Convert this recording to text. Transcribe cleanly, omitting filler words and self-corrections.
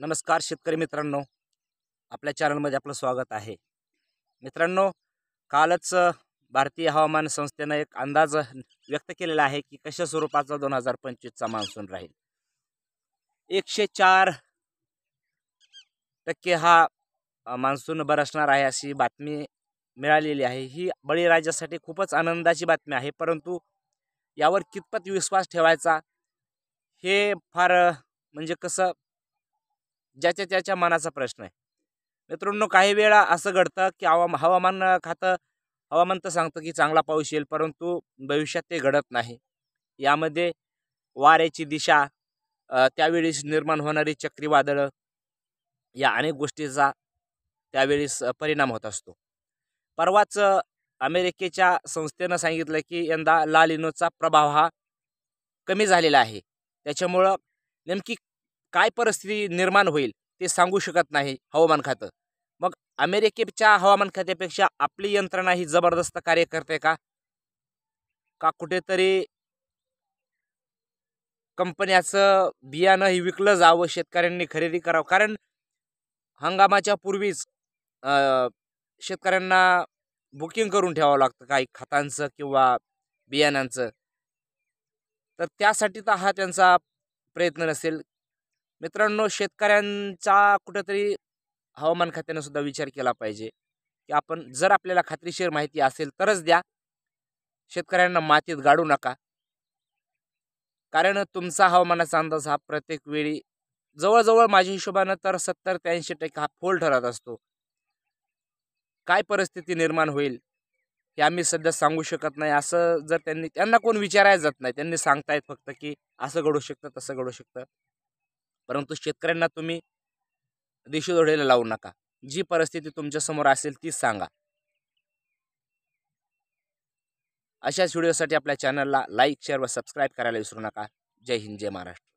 नमस्कार शेतकरी मित्रांनो, आपल्या चॅनलमध्ये आपलं स्वागत आहे. मित्रांनो, कालच भारतीय हवामान संस्थेने एक अंदाज व्यक्त केलेला आहे की कशा स्वरूपाचा 2025चा मान्सून राहील. 104% हा मान्सून बरसणार आहे अशी बातमी मिळालेली आहे. ही बळीराजासाठी खूपच आनंदाची बातमी आहे, परंतु यावर कितपत विश्वास ठेवायचा हे फार म्हणजे कसं ज्याच्या त्याच्या मनाचा प्रश्न आहे. मित्रांनो, काही वेळा असं घडतं की हवामान खातं हवामान तर सांगतं की चांगला पाऊस येईल, परंतु भविष्यात ते घडत नाही. यामध्ये वाऱ्याची दिशा, त्यावेळेस निर्माण होणारी चक्रीवादळं, या अनेक गोष्टीचा त्यावेळेस परिणाम होत असतो. परवाच अमेरिकेच्या संस्थेनं सांगितलं की यंदा ला निनोचा प्रभाव हा कमी झालेला आहे. त्याच्यामुळं नेमकी काय परिस्थिती निर्माण होईल ते सांगू शकत नाही हवामान खातं. मग अमेरिकेच्या हवामान खात्यापेक्षा आपली यंत्रणा ही जबरदस्त कार्य करते का? का कुठेतरी कंपन्याचं बियाणं ही विकलं जावं, शेतकऱ्यांनी खरेदी करावं? कारण हंगामाच्या पूर्वीच शेतकऱ्यांना बुकिंग करून ठेवावं लागतं काही खतांचं किंवा बियाणांचं. तर त्यासाठी तर हा त्यांचा प्रयत्न नसेल. मित्रांनो, शेतकऱ्यांचा कुठेतरी हवामान खात्यानं सुद्धा विचार केला पाहिजे की आपण जर आपल्याला खात्रीशीर माहिती असेल तरच द्या. शेतकऱ्यांना मातीत गाडू नका. कारण तुमचा हवामानाचा अंदाज हा प्रत्येक वेळी जवळजवळ माझ्या हिशोबानं तर 70 ते 80% हा फोल ठरत असतो. काय परिस्थिती निर्माण होईल हे आम्ही सध्या सांगू शकत नाही. असं जर त्यांना कोण विचारायला जात नाही. त्यांनी सांगतायत फक्त की असं घडू शकतं, तसं घडू शकतं. परंतु शेतकऱ्यांना तुम्ही दिशेधोडेला लावू नका. जी परिस्थिती तुमच्यासमोर असेल तीच सांगा. अशाच व्हिडिओसाठी आपल्या चॅनलला लाईक, शेअर व सबस्क्राईब करायला विसरू नका. जय हिंद, जय महाराष्ट्र.